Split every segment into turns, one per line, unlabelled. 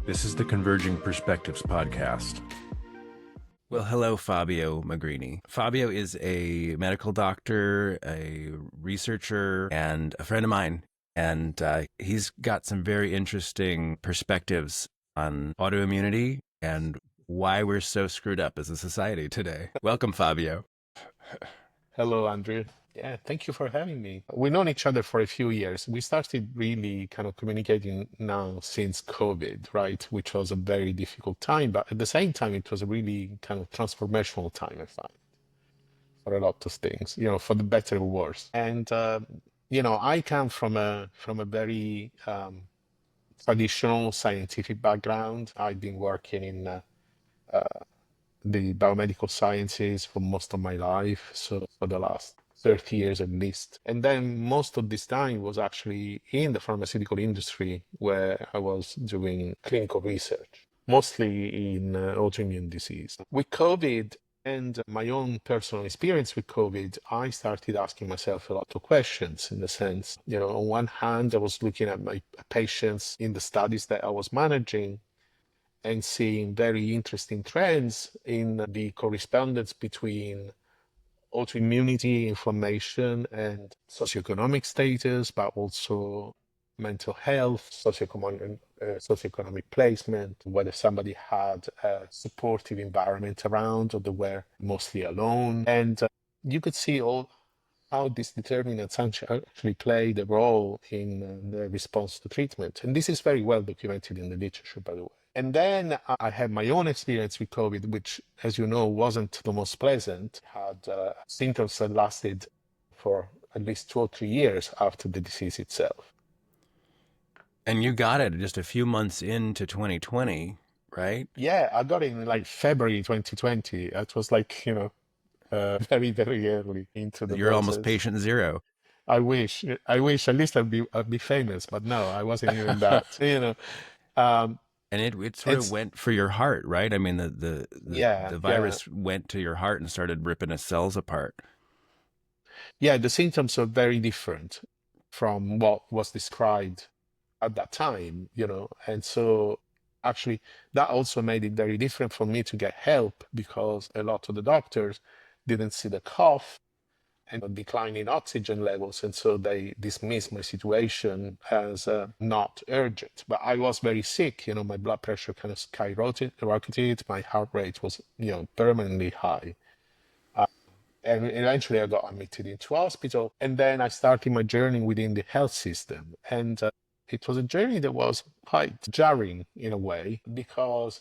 This is the Converging Perspectives podcast.
Well, hello, Fabio Magrini. Fabio is a medical doctor, a researcher, and a friend of mine. And he's got some very interesting perspectives on autoimmunity and why we're so screwed up as a society today. Welcome, Fabio.
Hello, Andrew. Yeah, thank you for having me. We've known each other for a few years. We started really kind of communicating now since COVID, right? Which was a very difficult time, but at the same time, it was a really kind of transformational time, I find, for a lot of things, for the better or worse. And I come from a very traditional scientific background. I've been working in the biomedical sciences for most of my life, so for the last 30 years at least. And then most of this time was actually in the pharmaceutical industry where I was doing clinical research, mostly in autoimmune disease. With COVID and my own personal experience with COVID, I started asking myself a lot of questions in the sense, on one hand, I was looking at my patients in the studies that I was managing and seeing very interesting trends in the correspondence between autoimmunity, inflammation, and socioeconomic status, but also mental health, socioeconomic placement, whether somebody had a supportive environment around or they were mostly alone. And you could see all how these determinants actually played a role in the response to treatment. And this is very well documented in the literature, by the way. And then I had my own experience with COVID, which, as you know, wasn't the most pleasant. Had symptoms that lasted for at least 2 or 3 years after the disease itself.
And you got it just a few months into 2020, right?
Yeah, I got it in like February 2020. It was like, very, very early into the
You're almost
process.
patient zero.
I wish at least I'd be famous, but no, I wasn't even that, Um,
And it sort of
it's
went for your heart, right? I mean, the
yeah, yeah,
virus went to your heart and started ripping its cells apart.
yeah. The symptoms are very different from what was described at that time, and so actually that also made it very different for me to get help because a lot of the doctors didn't see the cough and a decline in oxygen levels, and so they dismissed my situation as not urgent. But I was very sick, my blood pressure kind of skyrocketed, my heart rate was, permanently high. And eventually I got admitted into hospital, and then I started my journey within the health system. And it was a journey that was quite jarring in a way because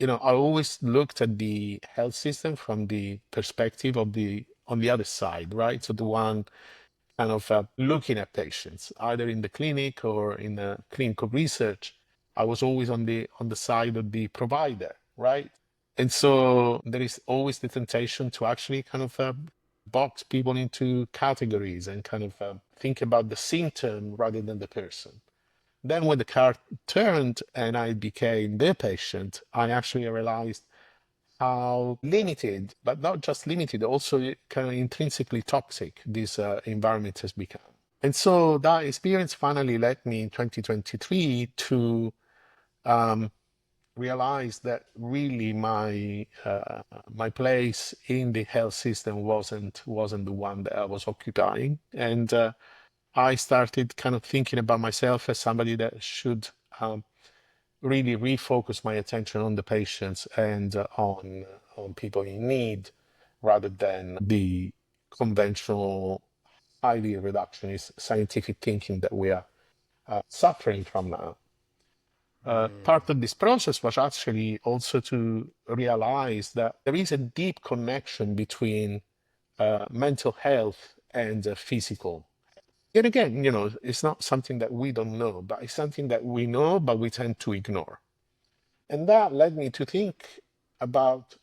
I always looked at the health system from the perspective of the on the other side, right? So the one kind of looking at patients, either in the clinic or in clinical research. I was always on the side of the provider, right? And so there is always the temptation to actually kind of box people into categories and kind of think about the symptom rather than the person. Then when the card turned and I became the patient, I actually realized how limited, but not just limited, also kind of intrinsically toxic this environment has become. And so that experience finally led me in 2023 to um, realize that really my place in the health system wasn't the one that I was occupying, and I started kind of thinking about myself as somebody that should um, really refocus my attention on the patients and on people in need rather than the conventional, highly reductionist scientific thinking that we are suffering from now. Part of this process was actually also to realize that there is a deep connection between mental health and physical. Yet again, it's not something that we don't know, but it's something that we know, but we tend to ignore. And that led me to think about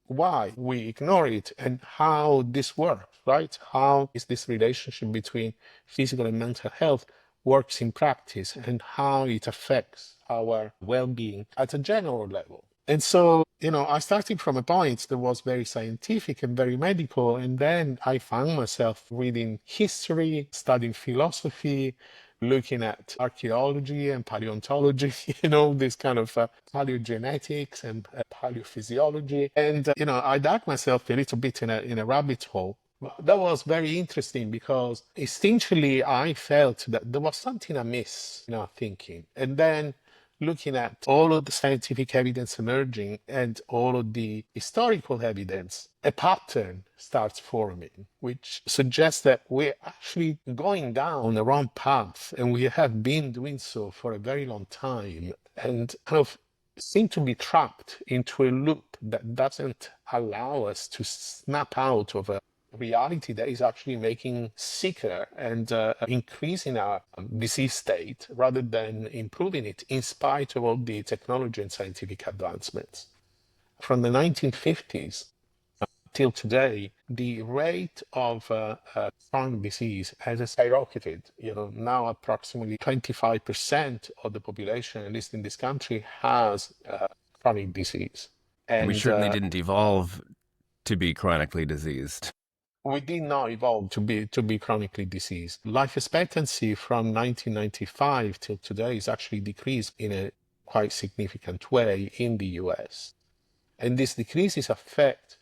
why we ignore it and how this works, right? How is this relationship between physical and mental health works in practice and how it affects our well-being at a general level. And so, I started from a point that was very scientific and very medical, and then I found myself reading history, studying philosophy, looking at archaeology and paleontology, this kind of paleogenetics and paleophysiology. And, I dug myself a little bit in a rabbit hole. That was very interesting because instinctually I felt that there was something amiss in our thinking. And then looking at all of the scientific evidence emerging and all of the historical evidence, a pattern starts forming, which suggests that we're actually going down the wrong path, and we have been doing so for a very long time, and kind of seem to be trapped into a loop that doesn't allow us to snap out of a reality that is actually making sicker and increasing our disease state rather than improving it in spite of all the technology and scientific advancements. From the 1950s till today, the rate of chronic disease has skyrocketed. Now approximately 25% of the population, at least in this country, has chronic disease.
And we
And
certainly didn't evolve to be chronically diseased.
we did not evolve to be chronically diseased. Life expectancy from 1995 till today is actually decreased in a quite significant way in the US. And these decreases affect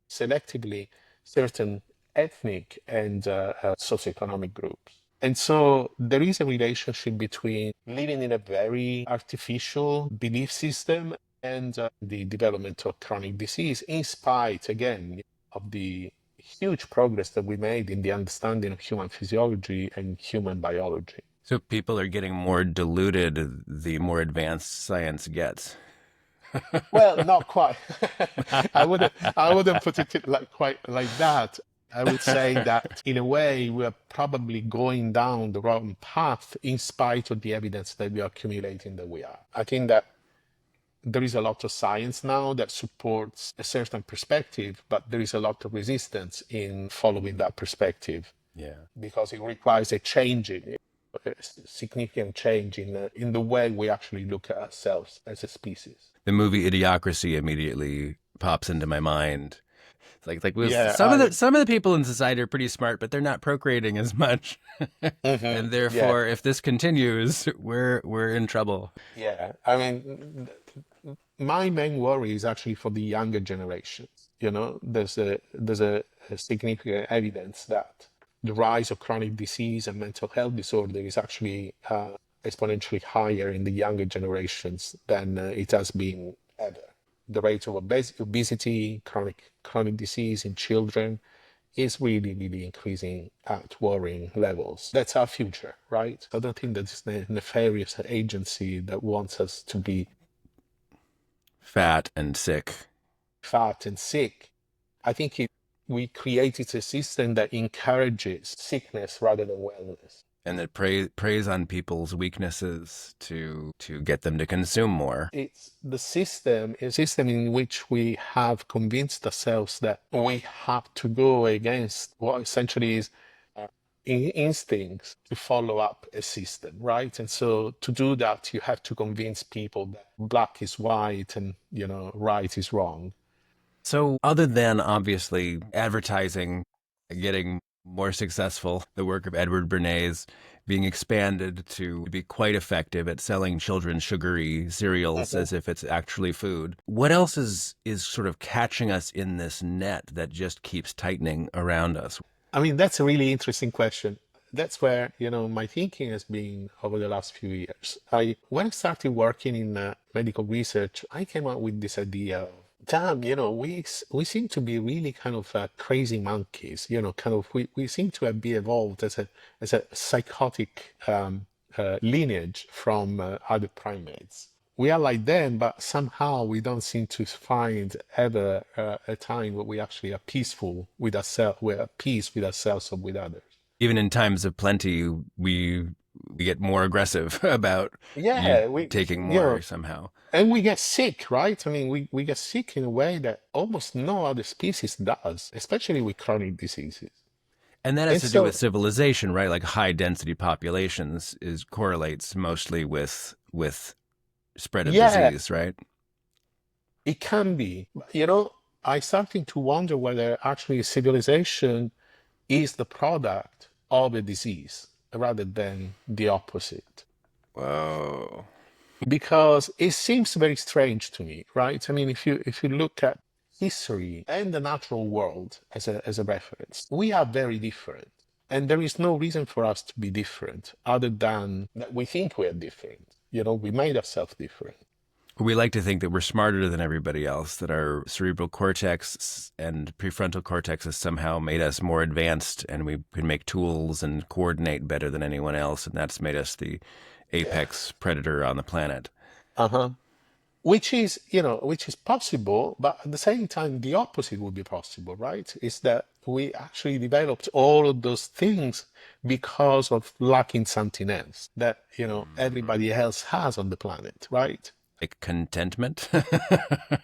selectively certain ethnic and socioeconomic groups. And so there is a relationship between living in a very artificial belief system and the development of chronic disease, in spite, again, of the huge progress that we made in the understanding of human physiology and human biology.
So people are getting more deluded the more advanced science gets.
Well, not quite. I wouldn't put it quite like that. I would say that in a way we're probably going down the wrong path in spite of the evidence that we are accumulating that we are. I think that there is a lot of science now that supports a certain perspective, but there is a lot of resistance in following that perspective.
Yeah.
Because it requires a significant change in the way we actually look at ourselves as a species.
The movie Idiocracy immediately pops into my mind. It's like
Yeah,
some of the people in society are pretty smart, but they're not procreating as much. And
yeah,
therefore, if this continues, we're in trouble.
yeah. I mean, my main worry is actually for the younger generations. There's a significant evidence that the rise of chronic disease and mental health disorder is actually exponentially higher in the younger generations than it has been ever. The rate of obesity, chronic disease in children is really, really increasing at worrying levels. That's our future, right? I don't think that's a nefarious agency that wants us to be
Fat and sick.
fat and sick. I think we created a system that encourages sickness rather than wellness.
And that preys on people's weaknesses to get them to consume more.
It's the system, a system in which we have convinced ourselves that we have to go against what essentially is instincts to follow up a system, right? And so to do that, you have to convince people that black is white and, right is wrong.
So other than obviously advertising getting more successful, the work of Edward Bernays being expanded to be quite effective at selling children sugary cereals as if it's actually food. What else is sort of catching us in this net that just keeps tightening around us?
I mean, that's a really interesting question. That's where, my thinking has been over the last few years. When I started working in medical research, I came up with this idea of, damn, we seem to be really kind of crazy monkeys, kind of, we seem to be evolved as a psychotic lineage from other primates. We are like them, but somehow we don't seem to find ever a time where we actually are peaceful with ourselves, we're at peace with ourselves or with others.
Even in times of plenty, we get more aggressive about
Yeah,
taking more somehow.
And we get sick, right? I mean, we get sick in a way that almost no other species does, especially with chronic diseases.
And that has
And
to do
so,
with civilization, right? Like high density populations correlates mostly with spread of
yeah,
disease, right?
it can be. I starting to wonder whether actually civilization is the product of a disease. rather than the opposite.
Whoa.
Because it seems very strange to me, right? I mean, if you look at history and the natural world as a reference, we are very different. And there is no reason for us to be different other than that we think we are different. We made ourselves different.
We like to think that we're smarter than everybody else, that our cerebral cortex and prefrontal cortex has somehow made us more advanced and we can make tools and coordinate better than anyone else. And that's made us the
Yeah.
apex predator on the planet.
Uh-huh. Which is possible, but at the same time, the opposite would be possible, right? Is that we actually developed all of those things because of lacking something else that, everybody else has on the planet, right?
Like contentment.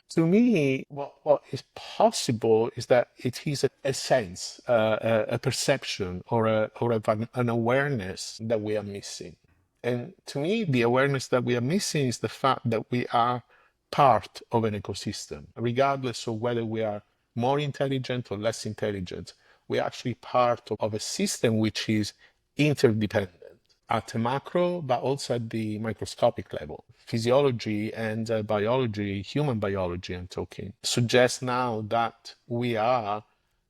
To me, what is possible is that it is a sense, a perception, an awareness that we are missing. And to me, the awareness that we are missing is the fact that we are part of an ecosystem, regardless of whether we are more intelligent or less intelligent. We are actually part of a system which is interdependent at the macro, but also at the microscopic level. Physiology and biology, human biology, I'm talking, suggests now that we are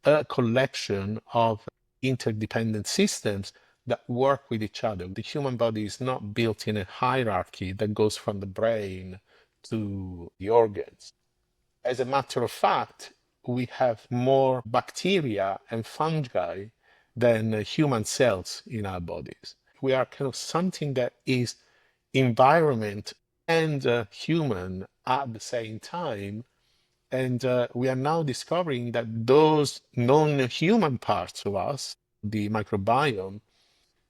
a collection of interdependent systems that work with each other. The human body is not built in a hierarchy that goes from the brain to the organs. As a matter of fact, we have more bacteria and fungi than human cells in our bodies. We are kind of something that is environment and human at the same time. And we are now discovering that those non-human parts of us, the microbiome,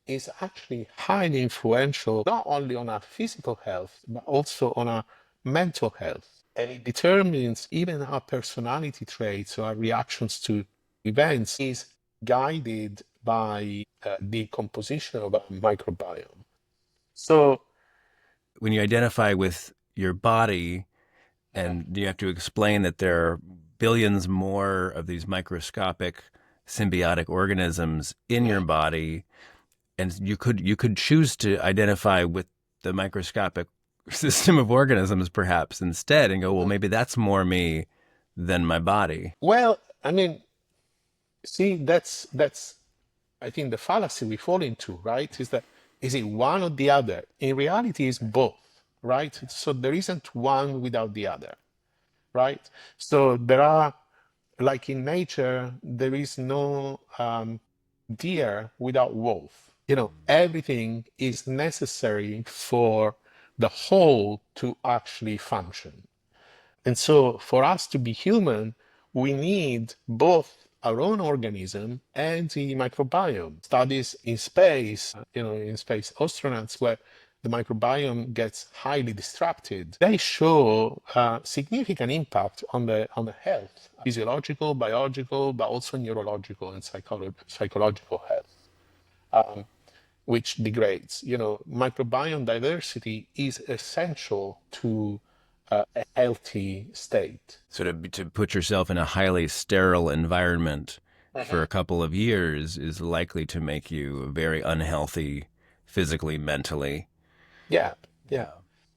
is actually highly influential not only on our physical health, but also on our mental health. And it determines even our personality traits or our reactions to events is guided by the composition of our microbiome. So,
When you identify with your body and you have to explain that there are billions more of these microscopic symbiotic organisms in your body, and you could choose to identify with the microscopic system of organisms perhaps instead and go, well, maybe that's more me than my body.
well, I mean, see, that's I think the fallacy we fall into, right? Is it one or the other? In reality, it's both, right? So there isn't one without the other, right? So there are, like in nature, there is no deer without wolf. Everything is necessary for the whole to actually function. And so, for us to be human, we need both our own organism and the microbiome. Studies in space, in space astronauts, where the microbiome gets highly disrupted, they show significant impact on the health, physiological, biological, but also neurological and psychological health, which degrades. Microbiome diversity is essential to a healthy state.
So to put yourself in a highly sterile environment for a couple of years is likely to make you very unhealthy physically, mentally.
Yeah, yeah,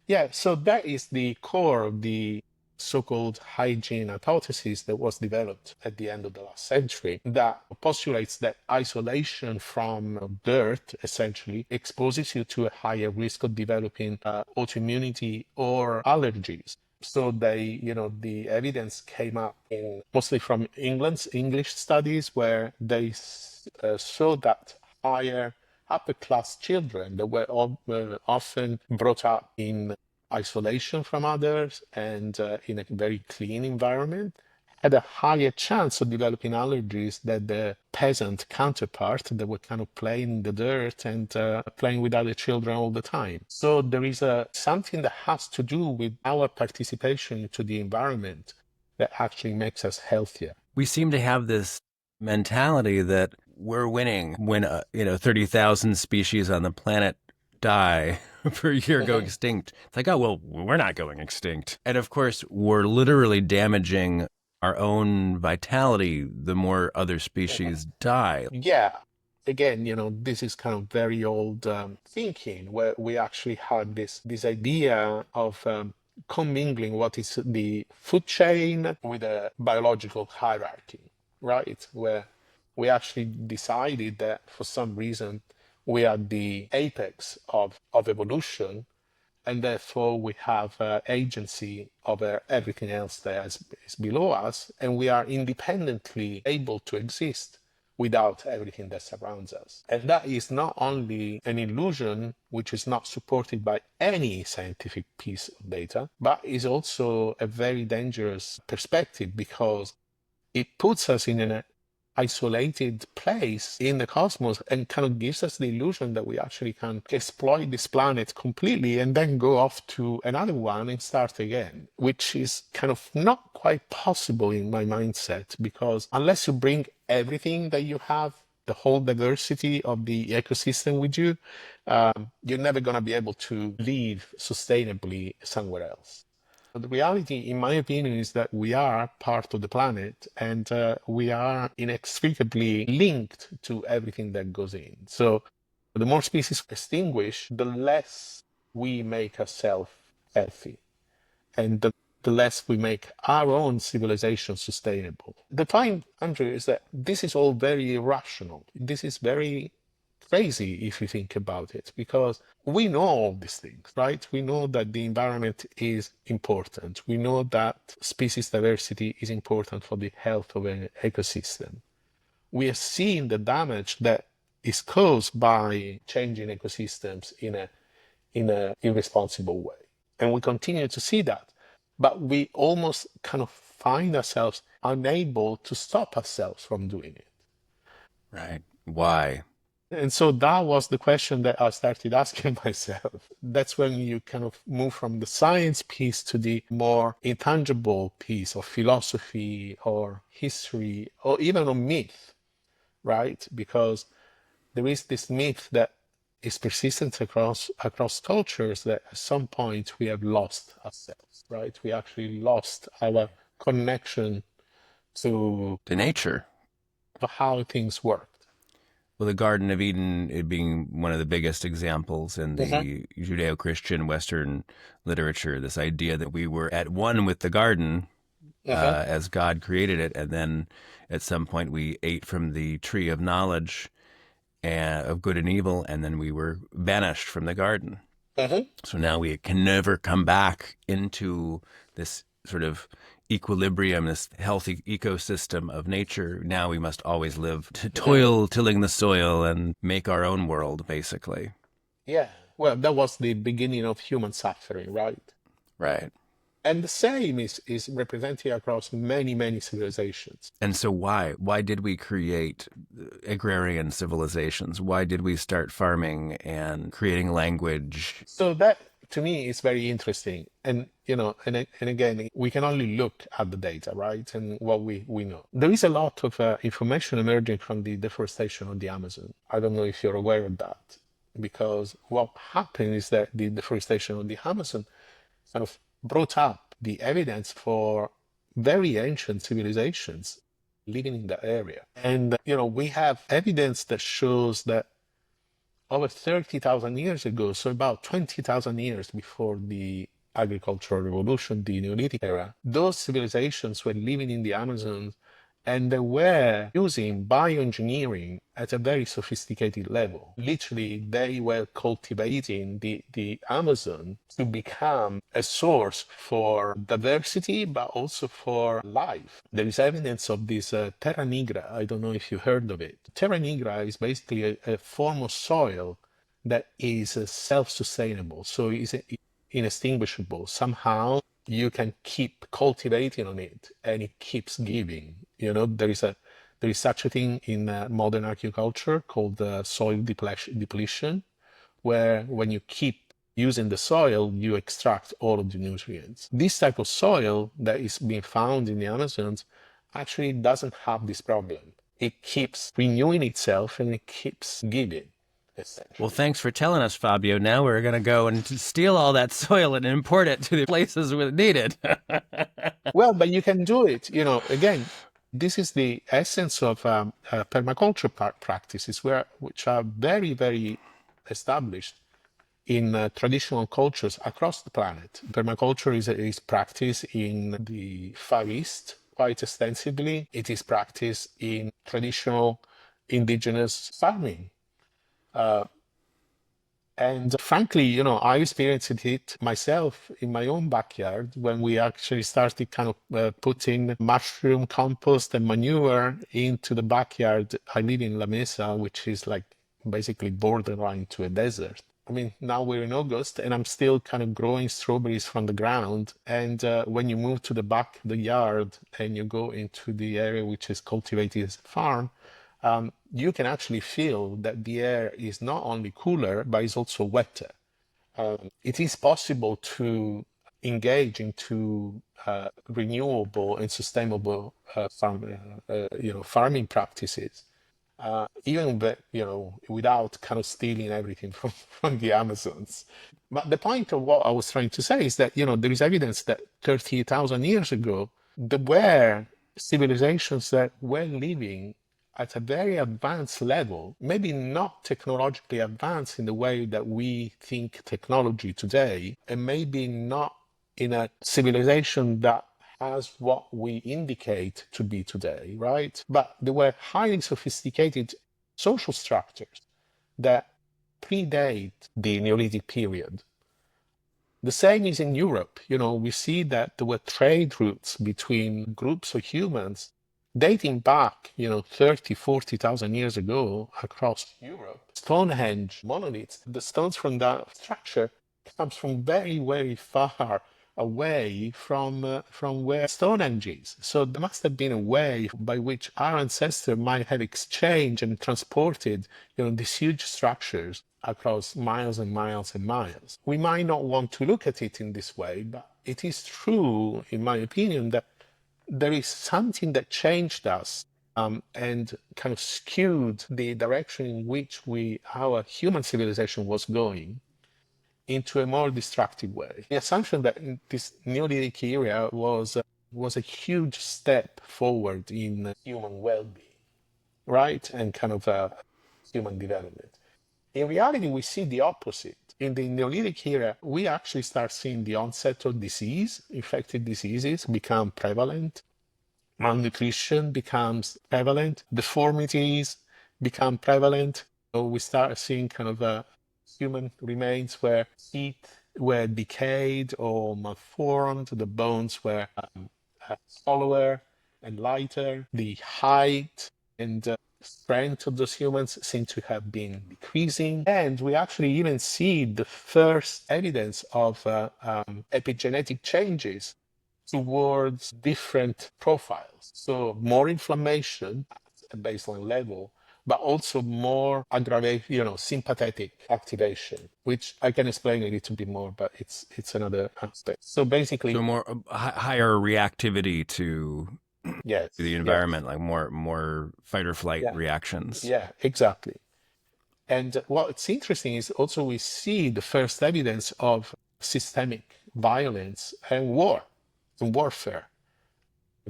yeah. So that is the core of the so-called hygiene hypothesis that was developed at the end of the last century that postulates that isolation from dirt essentially exposes you to a higher risk of developing autoimmunity or allergies. So the evidence came up mostly from England's English studies where they saw that higher upper class children that were often brought up in isolation from others and in a very clean environment had a higher chance of developing allergies than the peasant counterpart that were kind of playing in the dirt and playing with other children all the time. So there is something that has to do with our participation into the environment that actually makes us healthier.
We seem to have this mentality that we're winning when 30,000 species on the planet die per year, go extinct. It's like, oh, well, we're not going extinct. And of course, we're literally damaging our own vitality the more other species die.
Yeah. again, this is kind of very old thinking, where we actually had this idea of commingling what is the food chain with a biological hierarchy, right? Where we actually decided that for some reason we are the apex of evolution, and therefore we have agency over everything else that is below us, and we are independently able to exist without everything that surrounds us. And that is not only an illusion which is not supported by any scientific piece of data, but is also a very dangerous perspective, because it puts us in an isolated place in the cosmos and kind of gives us the illusion that we actually can exploit this planet completely and then go off to another one and start again, which is kind of not quite possible in my mindset, because unless you bring everything that you have, the whole diversity of the ecosystem with you, you're never going to be able to live sustainably somewhere else. The reality, in my opinion, is that we are part of the planet, and we are inextricably linked to everything that goes in. So the more species extinguish, the less we make ourselves healthy, and the less we make our own civilization sustainable. The point, Andrew, is that this is all very irrational. This is very crazy if you think about it, because we know all these things, right? We know that the environment is important. We know that species diversity is important for the health of an ecosystem. We are seeing the damage that is caused by changing ecosystems in a irresponsible way. And we continue to see that. But we almost kind of find ourselves unable to stop ourselves from doing it.
Right. Why?
And so that was the question that I started asking myself. That's when you kind of move from the science piece to the more intangible piece of philosophy or history or even a myth, right? Because there is this myth that is persistent across cultures, that at some point we have lost ourselves, right? We actually lost our connection to
To nature.
how things work.
Well, the Garden of Eden, it being one of the biggest examples in the Judeo-Christian Western literature, this idea that we were at one with the garden as God created it, and then at some point we ate from the tree of knowledge of good and evil, and then we were banished from the garden. So now we can never come back into this sort of equilibrium, this healthy ecosystem of nature. Now we must always live to toil, tilling the soil, and make our own world, basically.
Yeah. Well, that was the beginning of human suffering, right?
Right.
And the same is represented across many, many civilizations.
And so why? Why did we create agrarian civilizations? Why did we start farming and creating language?
So that, to me, is very interesting. And, and again, we can only look at the data, right? And what we know. There is a lot of information emerging from the deforestation of the Amazon. I don't know if you're aware of that, because what happened is that the deforestation of the Amazon kind of brought up the evidence for very ancient civilizations living in that area. And, we have evidence that shows that over 30,000 years ago, so about 20,000 years before the agricultural revolution, the Neolithic era, those civilizations were living in the Amazon, and they were using bioengineering at a very sophisticated level. Literally, they were cultivating the Amazon to become a source for diversity, but also for life. There is evidence of this terra nigra. I don't know if you heard of it. Terra nigra is basically a form of soil that is self-sustainable, so it's inextinguishable. Somehow you can keep cultivating on it, and it keeps giving. There is such a thing in modern agriculture called soil depletion, where when you keep using the soil, you extract all of the nutrients. This type of soil that is being found in the Amazons actually doesn't have this problem. It keeps renewing itself, and it keeps giving.
Well, thanks for telling us, Fabio. Now we're going to go and steal all that soil and import it to the places where it's needed.
Well, but you can do it. Again, This is the essence of permaculture practices, which are very, very established in traditional cultures across the planet. Permaculture is practiced in the Far East quite extensively. It is practiced in traditional indigenous farming. Uh, and frankly, I experienced it myself in my own backyard when we actually started kind of putting mushroom compost and manure into the backyard. I live in La Mesa, which is like basically borderline to a desert. I mean, now we're in August and I'm still kind of growing strawberries from the ground. And when you move to the back of the yard and you go into the area which is cultivated as a farm, you can actually feel that the air is not only cooler, but it's also wetter. It is possible to engage into renewable and sustainable farming practices, even without kind of stealing everything from the Amazons. But the point of what I was trying to say is that there is evidence that 30,000 years ago there were civilizations that were living at a very advanced level, maybe not technologically advanced in the way that we think technology today, and maybe not in a civilization that as what we indicate to be today, right? But there were highly sophisticated social structures that predate the Neolithic period. The same is in Europe. We see that there were trade routes between groups of humans dating back, 30, 40,000 years ago across Europe. Stonehenge monoliths, the stones from that structure comes from very, very far away from where Stonehenge is. So there must have been a way by which our ancestors might have exchanged and transported, these huge structures across miles and miles and miles. We might not want to look at it in this way, but it is true, in my opinion, that there is something that changed us and kind of skewed the direction in which our human civilization was going into a more destructive way. The assumption that this Neolithic era was a huge step forward in human well-being, right, and kind of human development. In reality, we see the opposite. In the Neolithic era, we actually start seeing the onset of disease, infected diseases become prevalent, malnutrition becomes prevalent, deformities become prevalent. So we start seeing kind of human remains where teeth were decayed or malformed, the bones were hollower and lighter, the height and strength of those humans seem to have been decreasing. And we actually even see the first evidence of epigenetic changes towards different profiles. So more inflammation at a baseline level, but also more aggravated, sympathetic activation, which I can explain a little bit more, but it's another aspect. So basically,
So more higher reactivity to
yes,
the
yes,
environment, like more fight or flight
yeah,
reactions.
yeah, exactly. And what's interesting is also we see the first evidence of systemic violence and warfare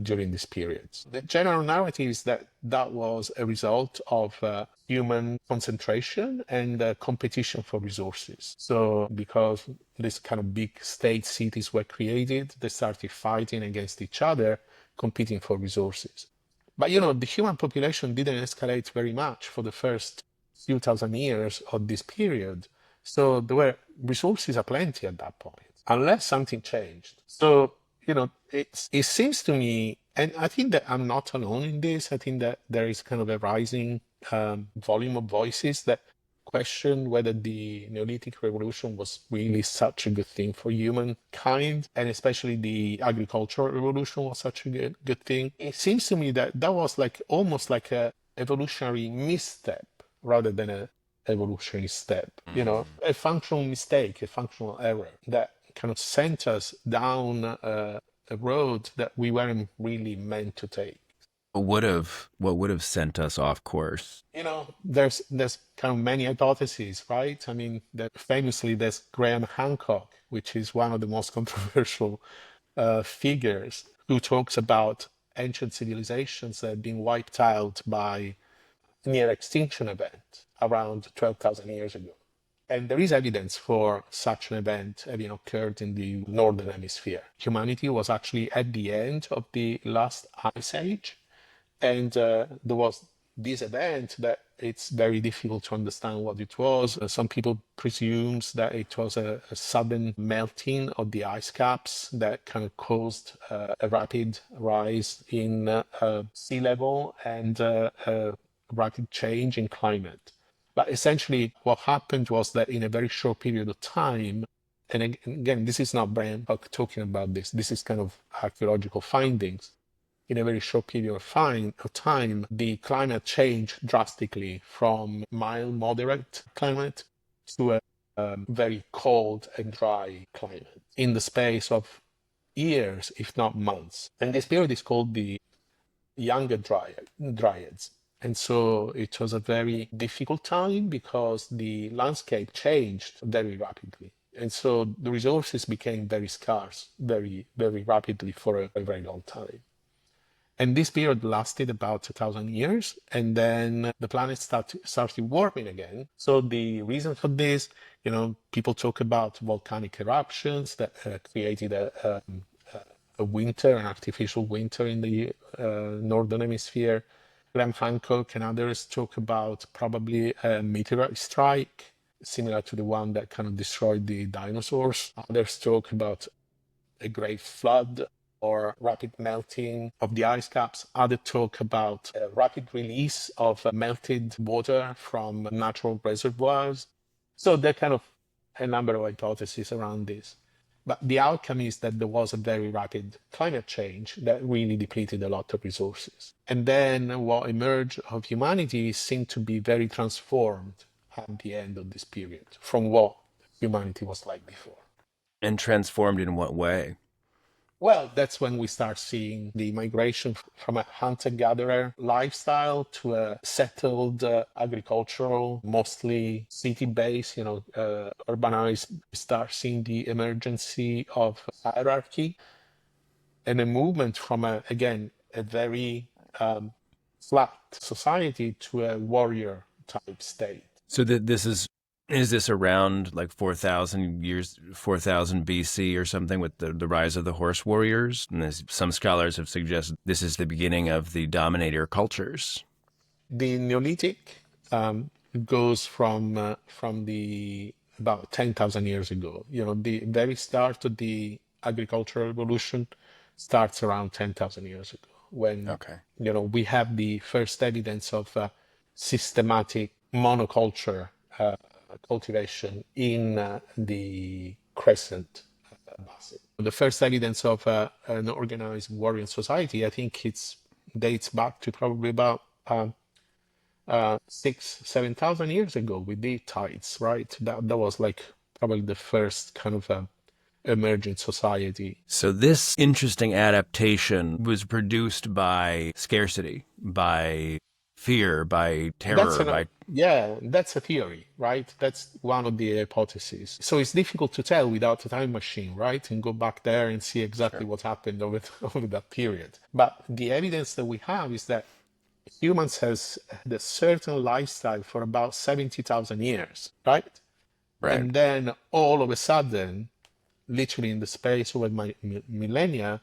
during this period. The general narrative is that that was a result of human concentration and competition for resources. So because these kind of big state cities were created, they started fighting against each other, competing for resources. But the human population didn't escalate very much for the first few thousand years of this period. So there were resources aplenty at that point, unless something changed. So it seems to me, and I think that I'm not alone in this. I think that there is kind of a rising volume of voices that question whether the Neolithic Revolution was really such a good thing for humankind, and especially the agricultural revolution was such a good thing. It seems to me that that was like almost like a evolutionary misstep rather than a evolutionary step. A functional mistake, a functional error that kind of sent us down a road that we weren't really meant to take.
What would have sent us off course?
There's kind of many hypotheses, right? I mean, that famously there's Graham Hancock, which is one of the most controversial figures, who talks about ancient civilizations that had been wiped out by near extinction event around 12,000 years ago. And there is evidence for such an event having occurred in the northern hemisphere. Humanity was actually at the end of the last ice age, and there was this event that it's very difficult to understand what it was. Some people presume that it was a sudden melting of the ice caps that kind of caused a rapid rise in sea level and a rapid change in climate. But essentially, what happened was that in a very short period of time, and again, this is not Brian Buck talking about this, this is kind of archaeological findings. In a very short period of time, the climate changed drastically from mild, moderate climate to a very cold and dry climate in the space of years, if not months. And this period is called the Younger Dryads. And so it was a very difficult time because the landscape changed very rapidly. And so the resources became very scarce, very, very rapidly for a very long time. And this period lasted about 1,000 years, and then the planet started warming again. So the reason for this, people talk about volcanic eruptions that created a winter, an artificial winter in the northern hemisphere. Graham Hancock and others talk about probably a meteorite strike, similar to the one that kind of destroyed the dinosaurs. Others talk about a great flood or rapid melting of the ice caps. Others talk about a rapid release of melted water from natural reservoirs. So there are kind of a number of hypotheses around this. But the outcome is that there was a very rapid climate change that really depleted a lot of resources. And then what emerged of humanity seemed to be very transformed at the end of this period from what humanity was like before.
And transformed in what way?
Well, that's when we start seeing the migration from a hunter-gatherer lifestyle to a settled agricultural, mostly city-based, urbanized. We start seeing the emergence of hierarchy and a movement from, a very flat society to a warrior type state.
So that this is this around like 4,000 years, 4,000 BC or something, with the rise of the horse warriors? And some scholars have suggested this is the beginning of the dominator cultures.
The Neolithic goes from the about 10,000 years ago. The very start of the agricultural revolution starts around 10,000 years ago, when we have the first evidence of systematic monoculture cultivation in the Crescent Basin. The first evidence of an organized warrior society, I think it dates back to probably about 7,000 years ago with the tides, right? That was like probably the first kind of emergent society.
So this interesting adaptation was produced by scarcity, by fear, by terror,
that's a theory, right? That's one of the hypotheses. So it's difficult to tell without a time machine, right? And go back there and see exactly what happened over that period. But the evidence that we have is that humans has had a certain lifestyle for about 70,000 years, right? And then all of a sudden, literally in the space of millennia,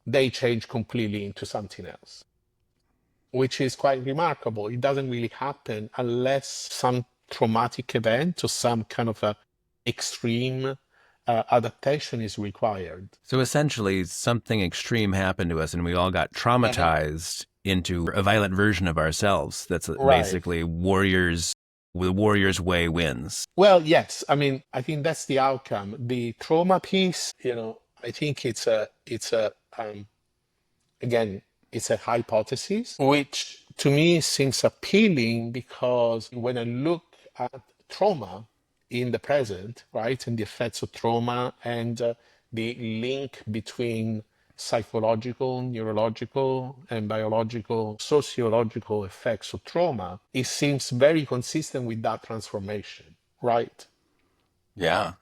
they change completely into something else, which is quite remarkable. It doesn't really happen unless some traumatic event or some kind of extreme adaptation is required.
So essentially, something extreme happened to us and we all got traumatized into a violent version of ourselves. That's basically warriors. The warrior's way wins.
Well, yes. I mean, I think that's the outcome. The trauma piece, I think it's a hypothesis, which to me seems appealing, because when I look at trauma in the present, right, and the effects of trauma and the link between psychological, neurological, and biological, sociological effects of trauma, it seems very consistent with that transformation, right?
Yeah.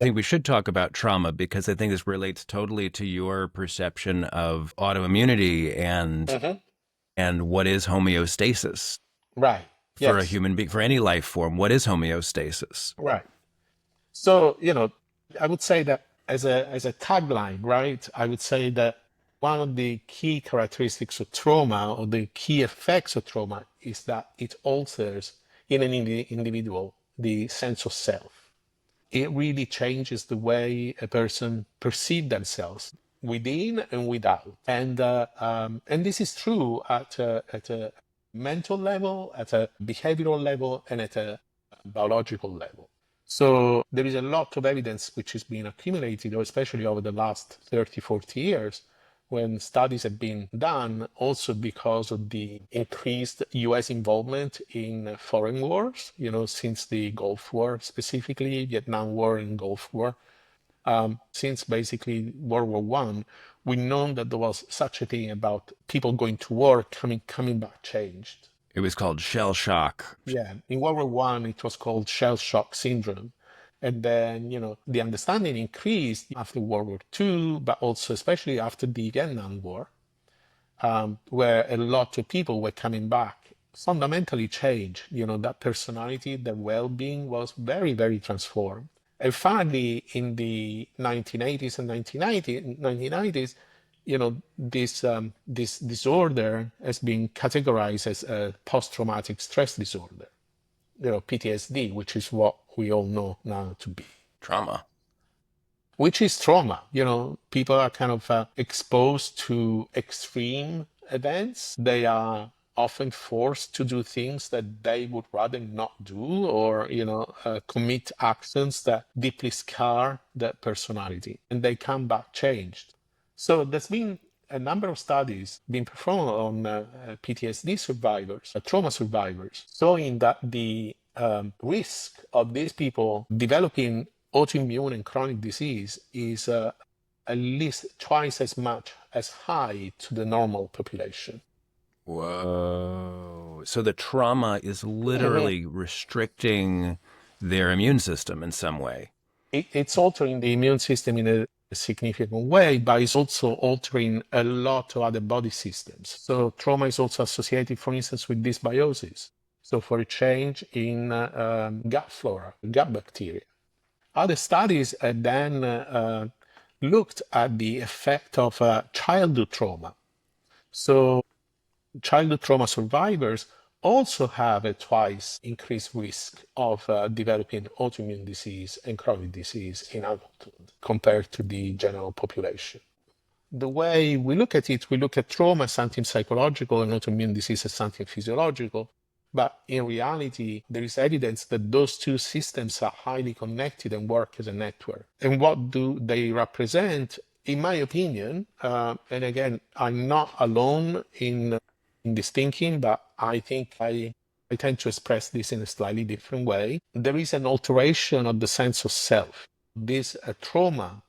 I think we should talk about trauma because I think this relates totally to your perception of autoimmunity
Hmm.
and what is homeostasis
Right.
for a
Yes.
human being, for any life form. What is homeostasis?
Right. So, I would say that as a tagline, right? I would say that one of the key characteristics of trauma or the key effects of trauma is that it alters in an individual the sense of self. It really changes the way a person perceives themselves within and without. And this is true at a mental level, at a behavioral level, and at a biological level. So there is a lot of evidence which has been accumulated, especially over the last 30, 40 years, when studies have been done, also because of the increased US involvement in foreign wars, since the Gulf War, specifically Vietnam War and Gulf War. Since basically World War One, we know that there was such a thing about people going to war, coming back changed.
It was called shell shock.
Yeah, in World War One, it was called shell shock syndrome. And then, the understanding increased after World War Two, but also especially after the Vietnam War, where a lot of people were coming back, fundamentally changed. That personality, their well-being was very, very transformed. And finally, in the 1980s and 1990s, this disorder has been categorized as a post-traumatic stress disorder, PTSD, which is what we all know now to be,
Trauma.
which is trauma. People are kind of exposed to extreme events. They are often forced to do things that they would rather not do, or commit actions that deeply scar their personality, and they come back changed. So there's been a number of studies being performed on PTSD survivors, trauma survivors, showing that the risk of these people developing autoimmune and chronic disease is at least twice as much as high to the normal population.
Whoa. So the trauma is
Mhm.
literally restricting their immune system in some way.
It's altering the immune system in a significant way, but it's also altering a lot of other body systems. So trauma is also associated, for instance, with dysbiosis. So for a change in gut flora, gut bacteria. Other studies then looked at the effect of childhood trauma. So childhood trauma survivors also have a twice increased risk of developing autoimmune disease and chronic disease in adulthood compared to the general population. The way we look at it, we look at trauma as something psychological and autoimmune disease as something physiological. But in reality, there is evidence that those two systems are highly connected and work as a network. And what do they represent? In my opinion, and again, I'm not alone in this thinking, but I think I tend to express this in a slightly different way. There is an alteration of the sense of self. This trauma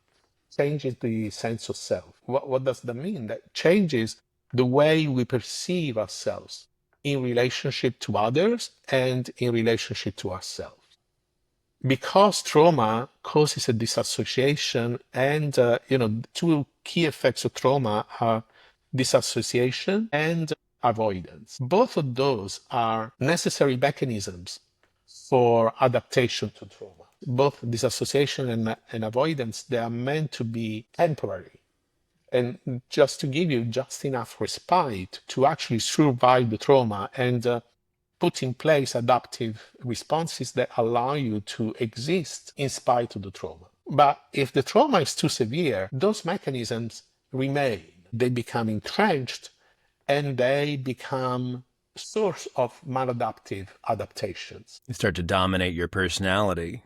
changes the sense of self. What does that mean? That changes the way we perceive ourselves in relationship to others and in relationship to ourselves. Because trauma causes a disassociation, and two key effects of trauma are disassociation and avoidance. Both of those are necessary mechanisms for adaptation to trauma. Both disassociation and avoidance, they are meant to be temporary and just to give you just enough respite to actually survive the trauma and put in place adaptive responses that allow you to exist in spite of the trauma. But if the trauma is too severe, those mechanisms remain. They become entrenched and they become source of maladaptive adaptations.
They start to dominate your personality.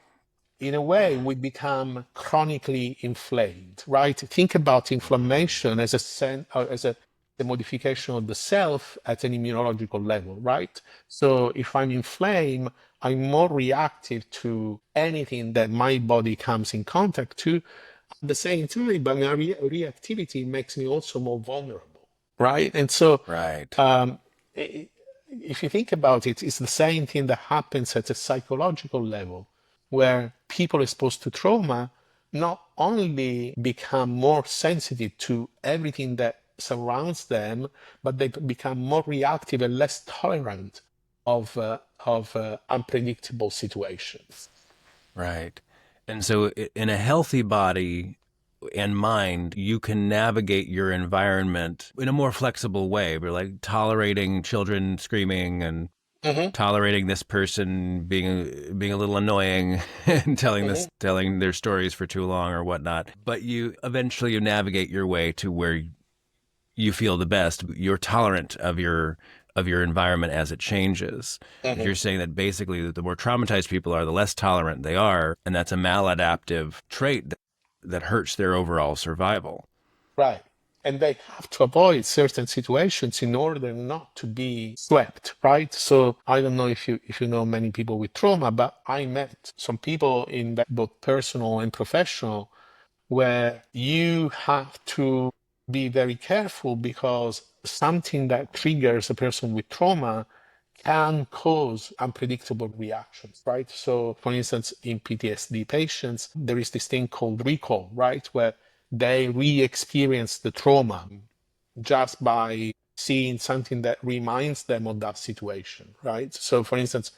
In a way, we become chronically inflamed, right? Think about inflammation as a modification of the self at an immunological level, right? So if I'm inflamed, I'm more reactive to anything that my body comes in contact to. At the same time, but my reactivity makes me also more vulnerable, right? And so
Right.
um, if you think about it, it's the same thing that happens at a psychological level, where people exposed to trauma not only become more sensitive to everything that surrounds them, but they become more reactive and less tolerant of unpredictable situations.
Right. And so in a healthy body and mind, you can navigate your environment in a more flexible way. We're like tolerating children screaming and
Hmm.
tolerating this person being a little annoying and
Hmm.
telling their stories for too long or whatnot. But you eventually you navigate your way to where you feel the best. You're tolerant of your environment as it changes. But
Hmm.
you're saying that basically the more traumatized people are, the less tolerant they are, and that's a maladaptive trait that hurts their overall survival.
Right. And they have to avoid certain situations in order not to be swept, right? So I don't know if you know many people with trauma, but I met some people in that both personal and professional where you have to be very careful because something that triggers a person with trauma can cause unpredictable reactions, right? So, for instance, in PTSD patients, there is this thing called recall, right? Where they re experience the trauma just by seeing something that reminds them of that situation, right? So, for instance,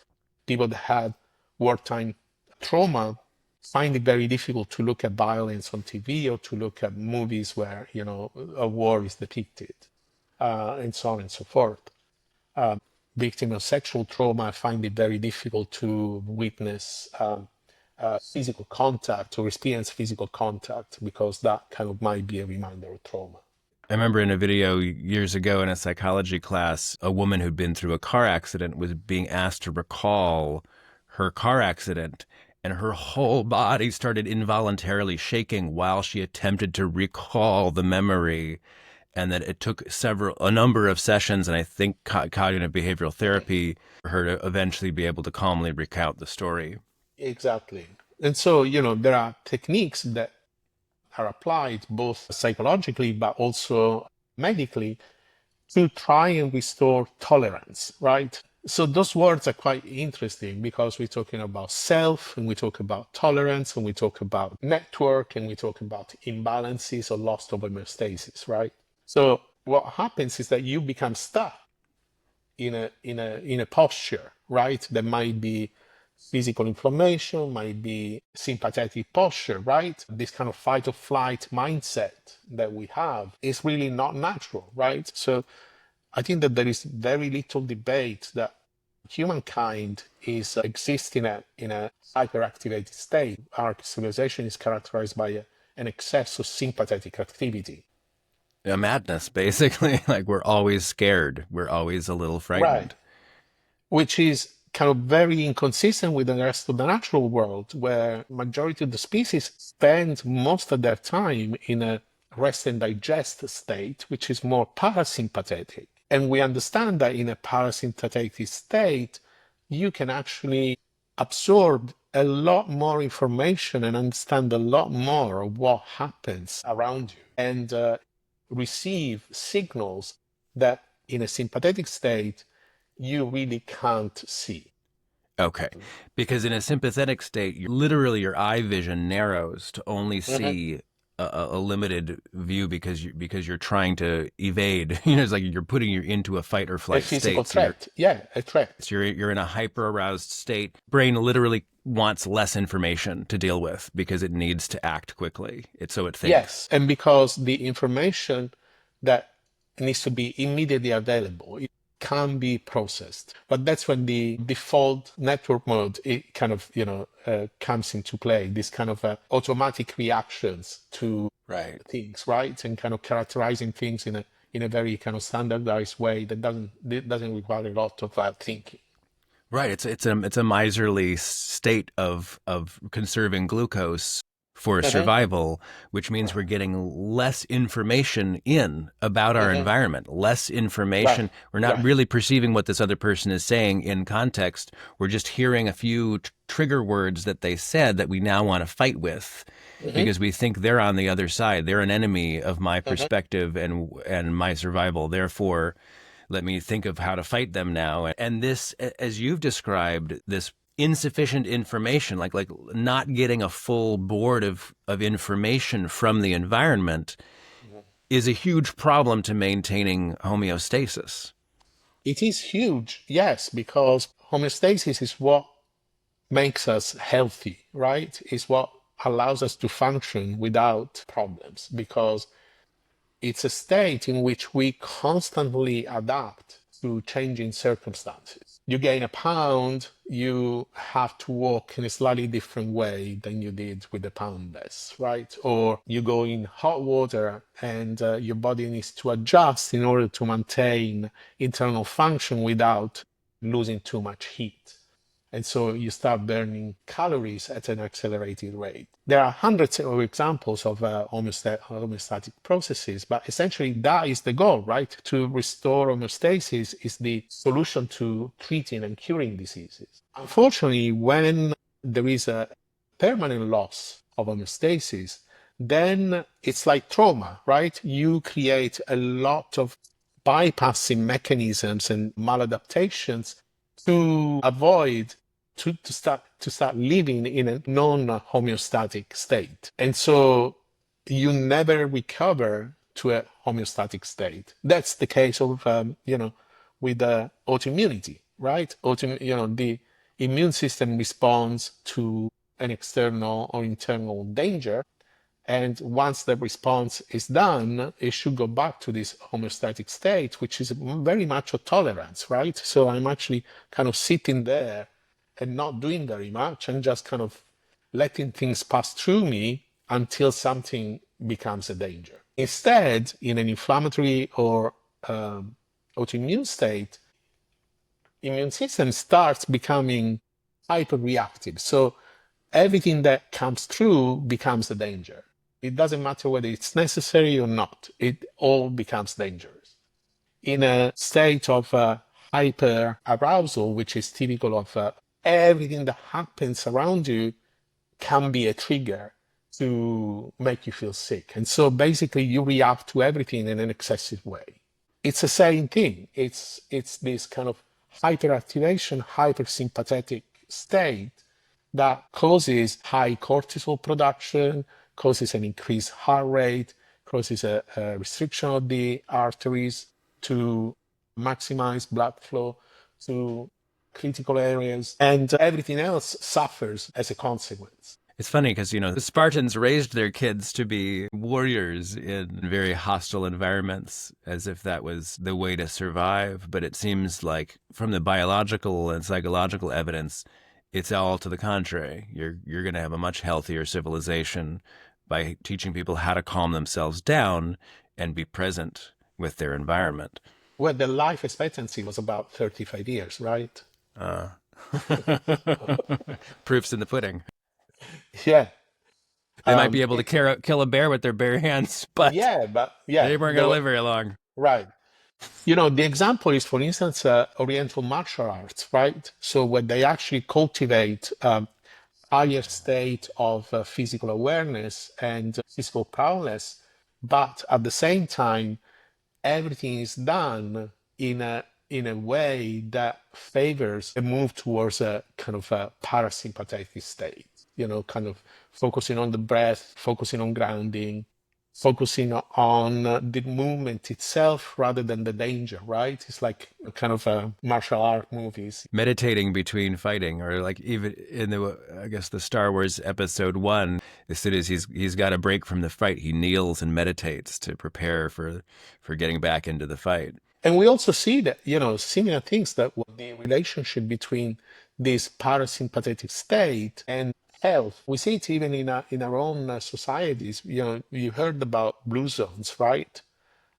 people that had wartime trauma find it very difficult to look at violence on TV or to look at movies where, a war is depicted, and so on and so forth. Victims of sexual trauma find it very difficult to witness physical contact or experience physical contact because that kind of might be a reminder of trauma.
I remember in a video years ago in a psychology class, a woman who'd been through a car accident was being asked to recall her car accident, and her whole body started involuntarily shaking while she attempted to recall the memory. And that it took a number of sessions, and I think cognitive behavioral therapy for her to eventually be able to calmly recount the story.
Exactly. And so, there are techniques that are applied both psychologically but also medically to try and restore tolerance, right? So those words are quite interesting because we're talking about self and we talk about tolerance and we talk about network and we talk about imbalances or loss of homeostasis, right? So what happens is that you become stuck in a posture, right? That might be physical inflammation, might be sympathetic posture, right? This kind of fight or flight mindset that we have is really not natural, right? So I think that there is very little debate that humankind is existing in a hyperactivated state. Our civilization is characterized by an excess of sympathetic activity.
A madness, basically. Like we're always scared. We're always a little
Right.
frightened.
Which is kind of very inconsistent with the rest of the natural world, where majority of the species spend most of their time in a rest and digest state, which is more parasympathetic. And we understand that in a parasympathetic state, you can actually absorb a lot more information and understand a lot more of what happens around you and receive signals that in a sympathetic state you really can't see.
Okay. Because in a sympathetic state, literally your eye vision narrows to only
Mhm.
see a limited view because you're trying to evade. You know, it's like you're putting you into a fight or
A
flight
physical
state. So
threat. Yeah, a threat.
you're in a hyper aroused state. Brain literally wants less information to deal with because it needs to act quickly. So it thinks.
Yes. And because the information that needs to be immediately available, it can be processed. But that's when the default network mode, it kind of, comes into play, this kind of automatic reactions to
Right.
things, right? And kind of characterizing things in a very kind of standardized way that doesn't require a lot of thinking.
Right. It's a miserly state of conserving glucose for
Mhm.
survival, which means we're getting less information in about our
Mhm.
environment, less
Right,
information. We're not
right.
really perceiving what this other person is saying in context. We're just hearing a few trigger words that they said that we now want to fight with
Mhm.
because we think they're on the other side. They're an enemy of my
Mhm.
perspective and my survival. Therefore, let me think of how to fight them now. And this, as you've described, this insufficient information, like not getting a full board of information from the environment is a huge problem to maintaining homeostasis.
It is huge, yes, because homeostasis is what makes us healthy, right? Is what allows us to function without problems because it's a state in which we constantly adapt to changing circumstances. You gain a pound, you have to walk in a slightly different way than you did with a pound less, right? Or you go in hot water and your body needs to adjust in order to maintain internal function without losing too much heat. And so you start burning calories at an accelerated rate. There are hundreds of examples of homeostatic processes, but essentially that is the goal, right? To restore homeostasis is the solution to treating and curing diseases. Unfortunately, when there is a permanent loss of homeostasis, then it's like trauma, right? You create a lot of bypassing mechanisms and maladaptations to avoid to start living in a non-homeostatic state. And so you never recover to a homeostatic state. That's the case of with autoimmunity, right? The immune system responds to an external or internal danger, and once the response is done, it should go back to this homeostatic state, which is very much a tolerance, right? So I'm actually kind of sitting there and not doing very much and just kind of letting things pass through me until something becomes a danger. Instead, in an inflammatory or autoimmune state, immune system starts becoming hyperreactive. So everything that comes through becomes a danger. It doesn't matter whether it's necessary or not. It all becomes dangerous. In a state of hyper arousal, which is typical of everything that happens around you, can be a trigger to make you feel sick. And so basically you react to everything in an excessive way. It's the same thing. It's this kind of hyperactivation, hypersympathetic state that causes high cortisol production, causes an increased heart rate, causes a restriction of the arteries to maximize blood flow to critical areas, and everything else suffers as a consequence.
It's funny because, the Spartans raised their kids to be warriors in very hostile environments as if that was the way to survive. But it seems like from the biological and psychological evidence, it's all to the contrary. You're going to have a much healthier civilization by teaching people how to calm themselves down and be present with their environment.
Well, the life expectancy was about 35 years, right?
Proof's in the pudding.
Yeah.
They might be able to kill a bear with their bare hands, but
yeah,
they weren't going to live very long.
Right. The example is, for instance, Oriental martial arts, right? So when they actually cultivate higher state of physical awareness and physical prowess, but at the same time, everything is done in a way that favors a move towards a kind of a parasympathetic state, kind of focusing on the breath, focusing on grounding, focusing on the movement itself rather than the danger, right? It's like a kind of a martial art movies.
Meditating between fighting, or like even in the Star Wars Episode 1, as soon as he's got a break from the fight, he kneels and meditates to prepare for getting back into the fight.
And we also see that, similar things, that the relationship between this parasympathetic state and health. We see it even in our own societies. You heard about blue zones, right?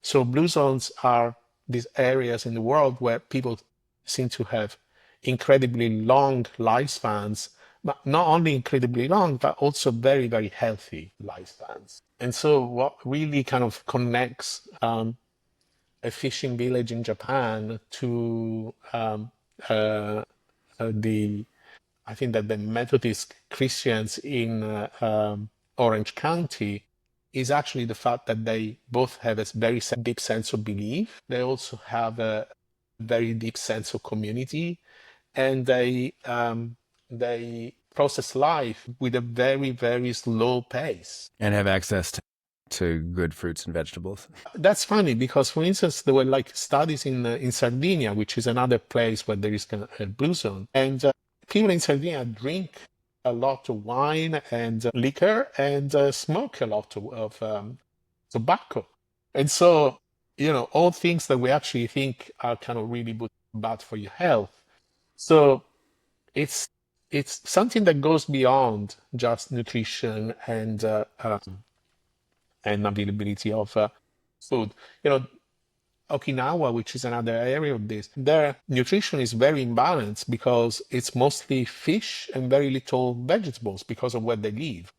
So blue zones are these areas in the world where people seem to have incredibly long lifespans, but not only incredibly long, but also very, very healthy lifespans. And so what really kind of connects a fishing village in Japan to the I think that the Methodist Christians in Orange County is actually the fact that they both have a very deep sense of belief. They also have a very deep sense of community, and they process life with a very, very slow pace.
And have access to good fruits and vegetables.
That's funny because, for instance, there were like studies in Sardinia, which is another place where there is a blue zone, and people in Sardinia drink a lot of wine and liquor and smoke a lot of tobacco. And so, all things that we actually think are kind of really bad for your health. So it's it's something that goes beyond just nutrition and availability of food. You know, Okinawa, which is another area of this, their nutrition is very imbalanced because it's mostly fish and very little vegetables because of where they live.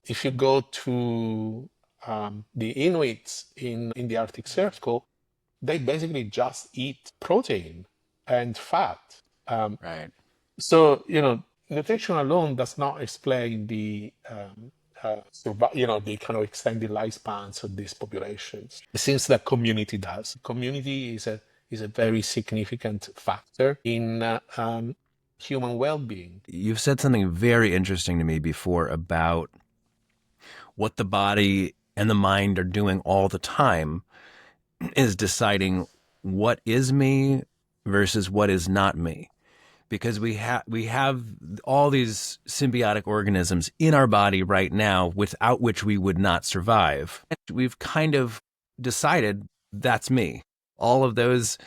If you go to the Inuits in the Arctic Circle, they basically just eat protein and fat.
Right.
So, nutrition alone does not explain the kind of extended lifespans of these populations. Since that community does. Community is a very significant factor in human well-being.
You've said something very interesting to me before about what the body and the mind are doing all the time is deciding what is me versus what is not me. Because we have all these symbiotic organisms in our body right now without which we would not survive. We've kind of decided that's me. All of those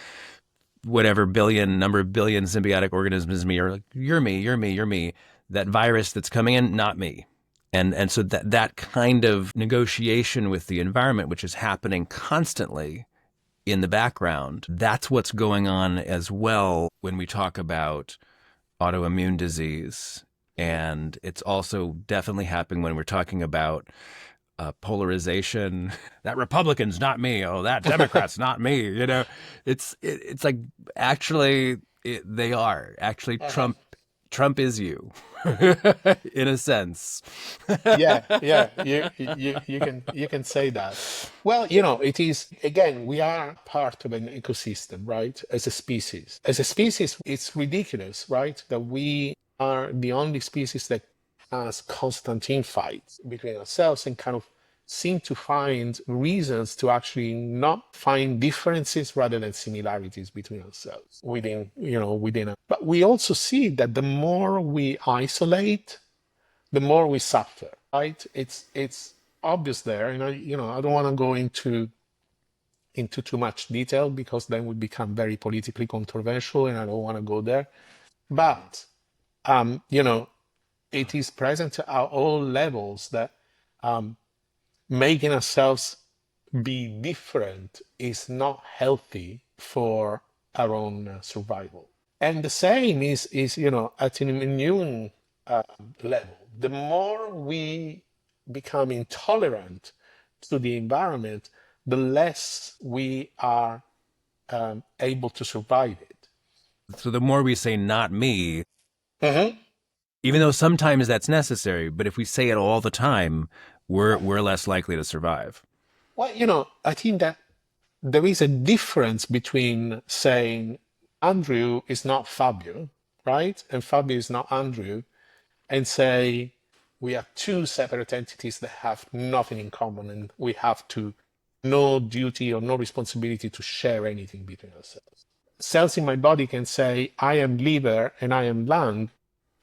whatever number of billion symbiotic organisms in me are like, you're me, you're me, you're me. That virus that's coming in, not me. And so that kind of negotiation with the environment, which is happening constantly in the background, that's what's going on as well when we talk about autoimmune disease. And it's also definitely happening when we're talking about polarization. That Republican's not me. Oh, that Democrat's not me. It's like actually they are. Actually, Trump is you, in a sense.
Yeah, you can say that. Well, it is again, we are part of an ecosystem, right? As a species. As a species, it's ridiculous, right? That we are the only species that has constant infights between ourselves and kind of seem to find reasons to actually not find differences rather than similarities between ourselves within a, but we also see that the more we isolate, the more we suffer, right? It's obvious there, and I don't want to go into too much detail because then we become very politically controversial, and I don't want to go there. But it is present at all levels that making ourselves be different is not healthy for our own survival. And the same is at an immune level. The more we become intolerant to the environment, the less we are able to survive it.
So the more we say not me,
Mhm.
even though sometimes that's necessary, but if we say it all the time, we're less likely to survive.
Well, I think that there is a difference between saying Andrew is not Fabio, right? And Fabio is not Andrew, and say we are two separate entities that have nothing in common and we have to no duty or no responsibility to share anything between ourselves. Cells in my body can say I am liver and I am lung,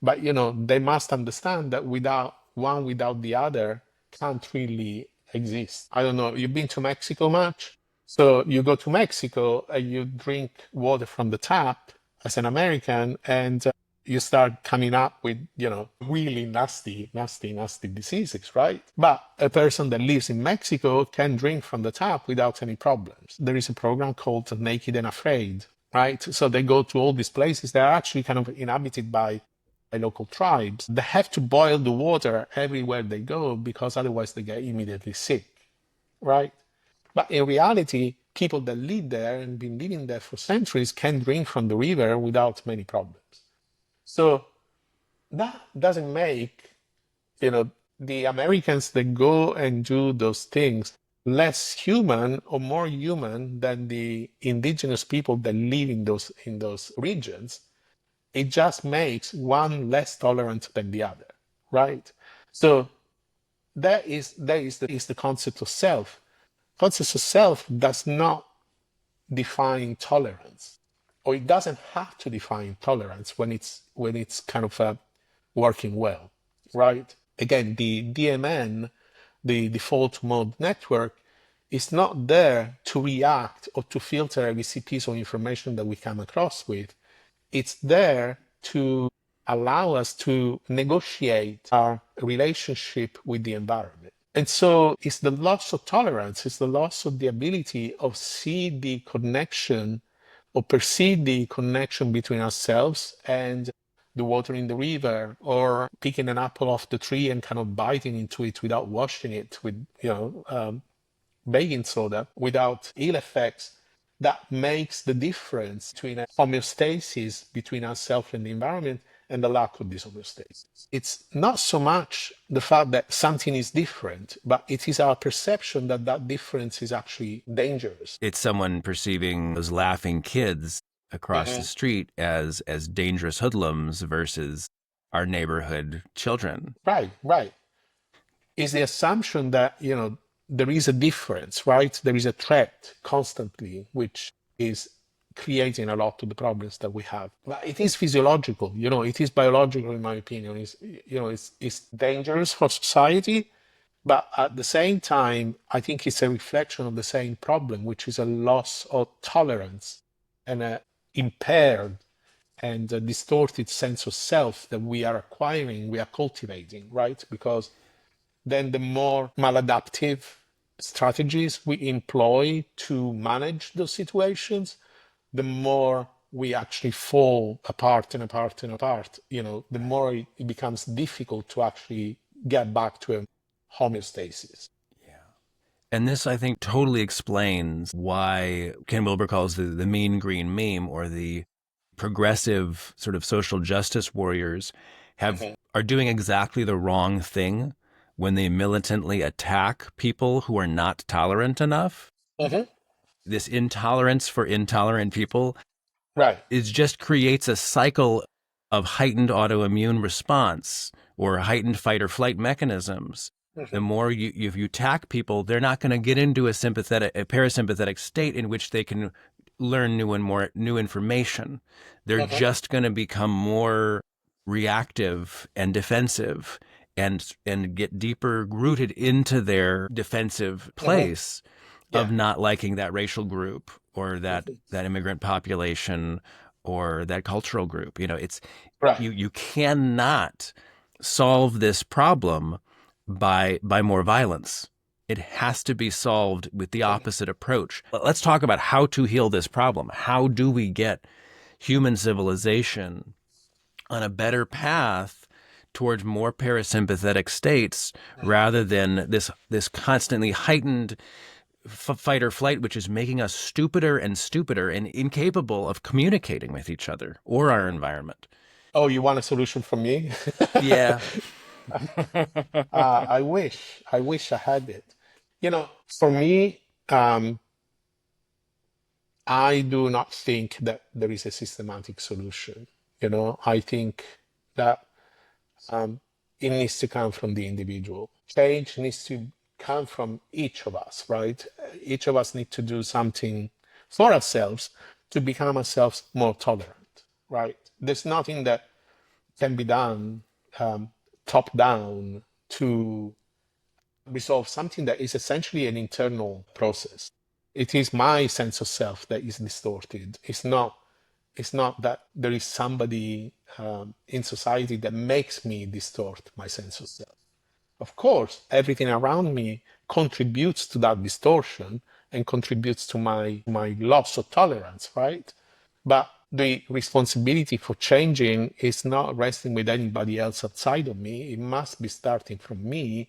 but they must understand that without the other can't really exist. I don't know, you've been to Mexico much? So you go to Mexico and you drink water from the tap as an American, and you start coming up with, really nasty, nasty, nasty diseases, right? But a person that lives in Mexico can drink from the tap without any problems. There is a program called Naked and Afraid, right? So they go to all these places that are actually kind of inhabited by local tribes. They have to boil the water everywhere they go because otherwise they get immediately sick, right? But in reality, people that live there and been living there for centuries can drink from the river without many problems. So that doesn't make, the Americans that go and do those things less human or more human than the indigenous people that live in those regions. It just makes one less tolerant than the other, right? So that is the concept of self. Concept of self does not define tolerance, or it doesn't have to define tolerance when it's kind of working well, right? Again, the DMN, the default mode network, is not there to react or to filter every piece of information that we come across with. It's there to allow us to negotiate our relationship with the environment. And so it's the loss of tolerance, it's the loss of the ability of see the connection or perceive the connection between ourselves and the water in the river, or picking an apple off the tree and kind of biting into it without washing it with, baking soda, without ill effects. That makes the difference between a homeostasis between ourselves and the environment and the lack of this homeostasis. It's not so much the fact that something is different, but it is our perception that that difference is actually dangerous.
It's someone perceiving those laughing kids across the
Mhm.
street as dangerous hoodlums versus our neighborhood children.
Right, right. Is the assumption that, there is a difference, right? There is a threat constantly, which is creating a lot of the problems that we have. But it is physiological, it is biological, in my opinion. It's dangerous for society, but at the same time, I think it's a reflection of the same problem, which is a loss of tolerance and a impaired and a distorted sense of self that we are acquiring, we are cultivating, right? Because then the more maladaptive strategies we employ to manage those situations, the more we actually fall apart and apart and apart. The more it becomes difficult to actually get back to a homeostasis.
And this, I think, totally explains why Ken Wilber calls the mean green meme, or the progressive sort of social justice warriors
Mhm.
are doing exactly the wrong thing when they militantly attack people who are not tolerant enough.
Mhm.
This intolerance for intolerant people
Right.
just creates a cycle of heightened autoimmune response or heightened fight or flight mechanisms. The
Mhm.
more if you attack people, they're not going to get into a parasympathetic state in which they can learn new information. They're
Mhm.
just going to become more reactive and defensive, and get deeper rooted into their defensive
Mhm.
place of
Yeah.
not liking that racial group or that
Mhm.
immigrant population or that cultural group. It's
Right.
you cannot solve this problem by more violence. It has to be solved with the
Mhm.
opposite approach. Let's talk about how to heal this problem. How do we get human civilization on a better path towards more parasympathetic states, rather than this constantly heightened fight or flight, which is making us stupider and stupider and incapable of communicating with each other or our environment?
Oh, you want a solution from me?
Yeah.
I wish I had it. For me, I do not think that there is a systematic solution. I think that um, it needs to come from the individual. Change needs to come from each of us, right? Each of us need to do something for ourselves to become ourselves more tolerant, right? There's nothing that can be done um, top down to resolve something that is essentially an internal process. It is my sense of self that is distorted. It's not that there is somebody in society that makes me distort my sense of self. Of course, everything around me contributes to that distortion and contributes to my loss of tolerance, right? But the responsibility for changing is not resting with anybody else outside of me. It must be starting from me,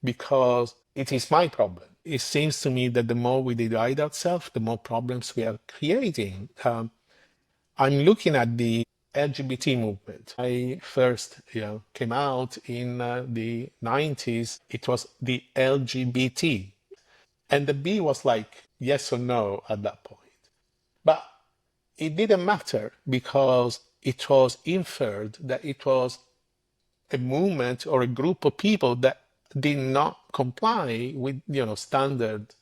because it is my problem. It seems to me that the more we divide ourselves, the more problems we are creating. I'm looking at the LGBT movement. I first, came out in the 90s. It was the LGBT, and the B was like yes or no at that point. But it didn't matter, because it was inferred that it was a movement or a group of people that did not comply with, standard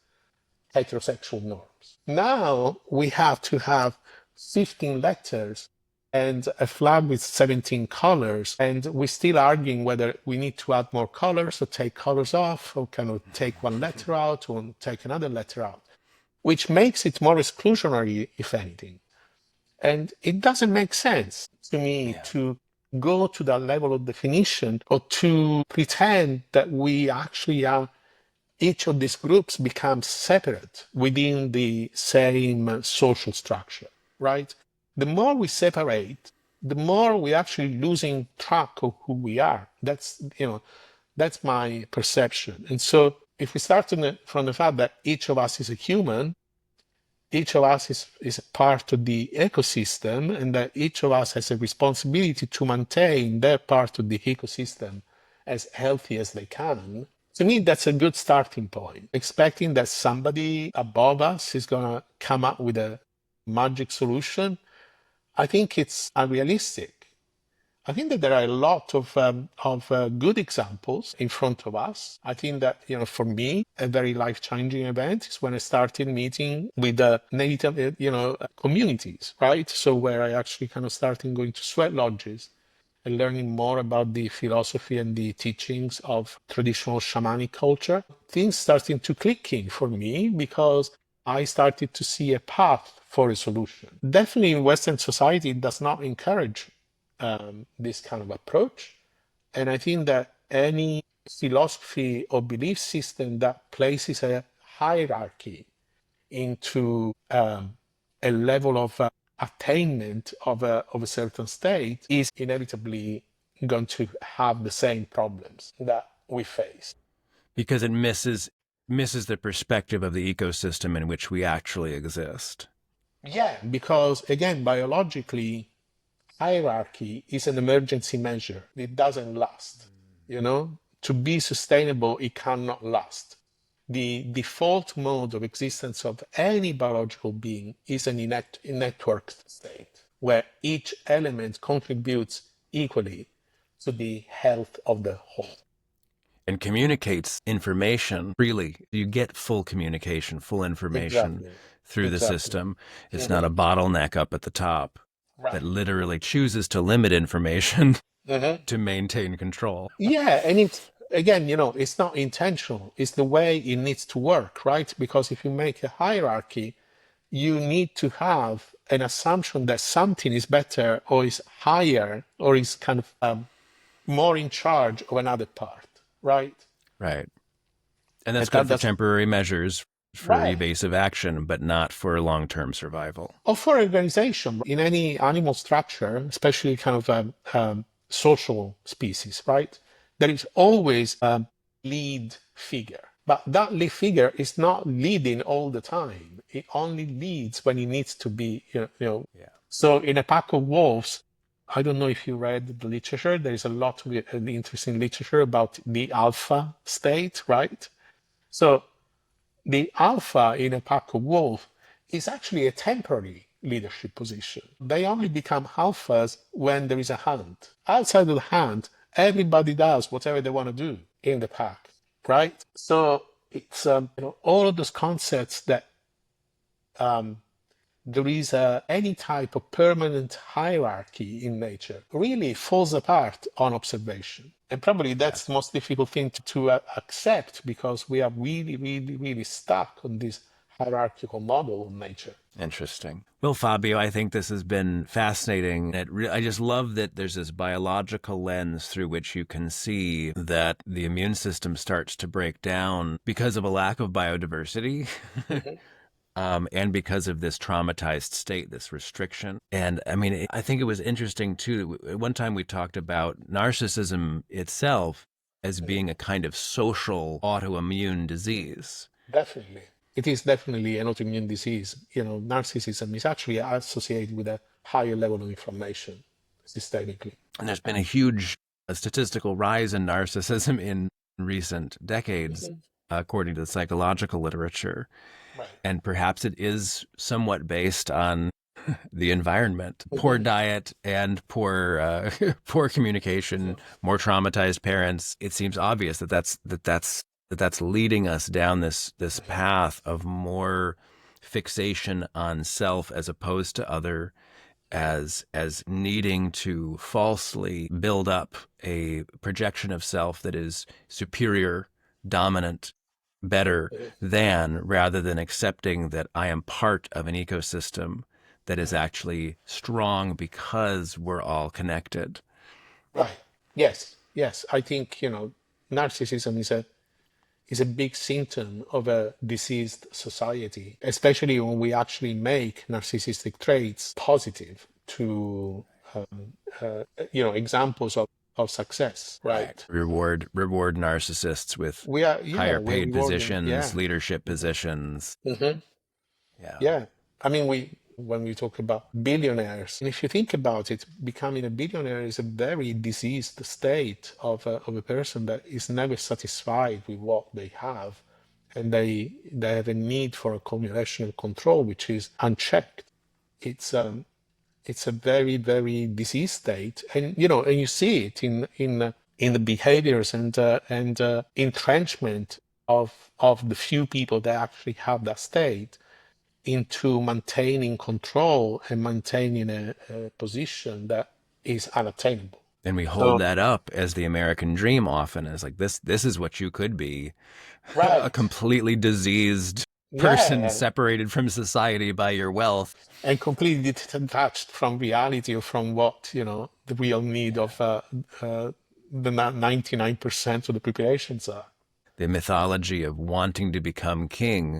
heterosexual norms. Now we have to have 15 letters and a flag with 17 colors, and we're still arguing whether we need to add more colors or take colors off, or kind of take one letter out or take another letter out, which makes it more exclusionary, if anything. And it doesn't make sense to me to go to that level of definition or to pretend that we actually are, each of these groups becomes separate within the same social structure, right? The more we separate, the more we're actually losing track of who we are. That's my perception. And so if we start from the fact that each of us is a human, each of us is a part of the ecosystem, and that each of us has a responsibility to maintain their part of the ecosystem as healthy as they can. To me, that's a good starting point. Expecting that somebody above us is going to come up with a magic solution, I think it's unrealistic. I think that there are a lot of good examples in front of us. I think that, for me, a very life-changing event is when I started meeting with the native, communities, right? So where I actually kind of started going to sweat lodges and learning more about the philosophy and the teachings of traditional shamanic culture. Things starting to clicking for me because I started to see a path for a solution. Definitely in Western society, it does not encourage this kind of approach. And I think that any philosophy or belief system that places a hierarchy into a level of attainment of a certain state is inevitably going to have the same problems that we face.
Because it misses the perspective of the ecosystem in which we actually exist.
Yeah, because again, biologically, hierarchy is an emergency measure. It doesn't last. To be sustainable, it cannot last. The default mode of existence of any biological being is an networked state, where each element contributes equally to the health of the whole.
And communicates information freely. You get full communication, full information through the system. It's not a bottleneck up at the top that literally chooses to limit information to maintain control.
Yeah, and it's, again, it's not intentional. It's the way it needs to work, right? Because if you make a hierarchy, you need to have an assumption that something is better or is higher or is kind of more in charge of another part, right?
Right. And that's good for temporary measures, for evasive action, but not for long-term survival.
Or for organization. In any animal structure, especially kind of social species, right? There is always a lead figure. But that lead figure is not leading all the time. It only leads when it needs to be, So in a pack of wolves, I don't know if you read the literature. There is a lot of interesting literature about the alpha state, right? So the alpha in a pack of wolves is actually a temporary leadership position. They only become alphas when there is a hunt. Outside of the hunt, everybody does whatever they want to do in the pack, right? So it's all of those concepts that there is any type of permanent hierarchy in nature really falls apart on observation. And probably that's the most difficult thing to accept, because we are really, really, really stuck on this hierarchical model of nature.
Interesting. Well, Fabio, I think this has been fascinating. I just love that there's this biological lens through which you can see that the immune system starts to break down because of a lack of biodiversity. And because of this traumatized state, this restriction. And I mean, I think it was interesting too. At one time we talked about narcissism itself as being a kind of social autoimmune disease.
Definitely. It is definitely an autoimmune disease. Narcissism is actually associated with a higher level of inflammation systemically.
And there's been a huge statistical rise in narcissism in recent decades, according to the psychological literature. Right. And perhaps it is somewhat based on The environment, poor diet, and poor communication, more traumatized parents. It seems obvious that's leading us down this path of more fixation on self as opposed to other, as needing to falsely build up a projection of self that is superior, dominant, better than, rather than accepting that I am part of an ecosystem that is actually strong because we're all connected.
Right. Yes. Yes. I think, narcissism is a big symptom of a diseased society, especially when we actually make narcissistic traits positive to, examples of success, right?
Reward narcissists with
We're
higher paid
rewarding.
positions,
Yeah.
leadership positions.
Hmm.
Yeah.
Yeah. I mean, when we talk about billionaires, and if you think about it, becoming a billionaire is a very diseased state of a person that is never satisfied with what they have. And they have a need for accumulation and control, which is unchecked. It's it's a very, very diseased state. And and you see it in the behaviors and entrenchment of the few people that actually have that state into maintaining control and maintaining a position that is unattainable.
And we hold
So,
that up as the American dream often, as like this is what you could be. A
right.
completely diseased person
Yeah.
separated from society by your wealth.
And completely detached from reality or from what, the real need of the 99% of the populations are.
The mythology of wanting to become king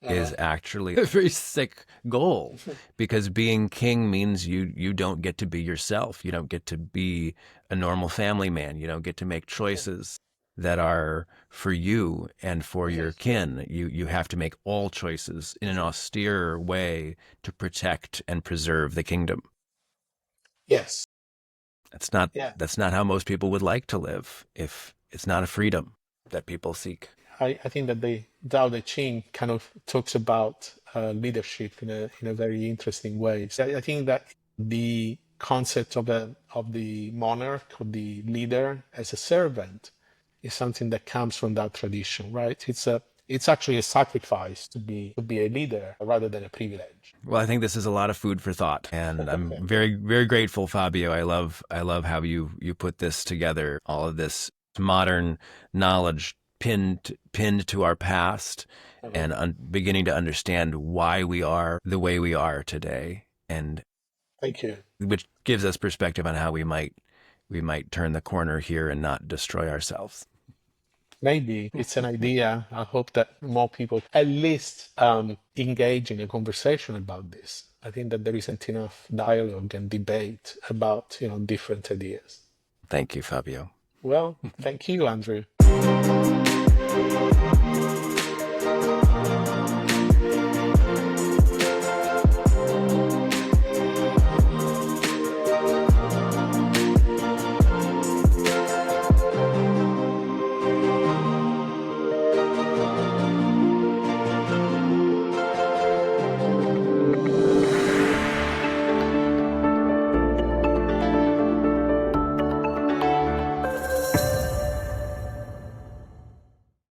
Uh-huh.
is actually a very sick goal, because being king means you don't get to be yourself. You don't get to be a normal family man. You don't get to make choices that are for you and for your kin. You have to make all choices in an austere way to protect and preserve the kingdom.
Yes.
That's not
Yeah.
that's not how most people would like to live. If it's not a freedom that people seek.
I think that the Tao Te Ching kind of talks about leadership in a very interesting way. So I think that the concept of the monarch or the leader as a servant is something that comes from that tradition, right? It's actually a sacrifice to be a leader rather than a privilege.
Well, I think this is a lot of food for thought, and I'm very, very grateful, Fabio. I love how you put this together, all of this modern knowledge pinned to our past,
Mhm.
and beginning to understand why we are the way we are today, and
Thank you.
which gives us perspective on how we might turn the corner here and not destroy ourselves.
Maybe it's an idea. I hope that more people at least engage in a conversation about this. I think that there isn't enough dialogue and debate about, different ideas.
Thank you, Fabio.
Well, thank you, Andrew.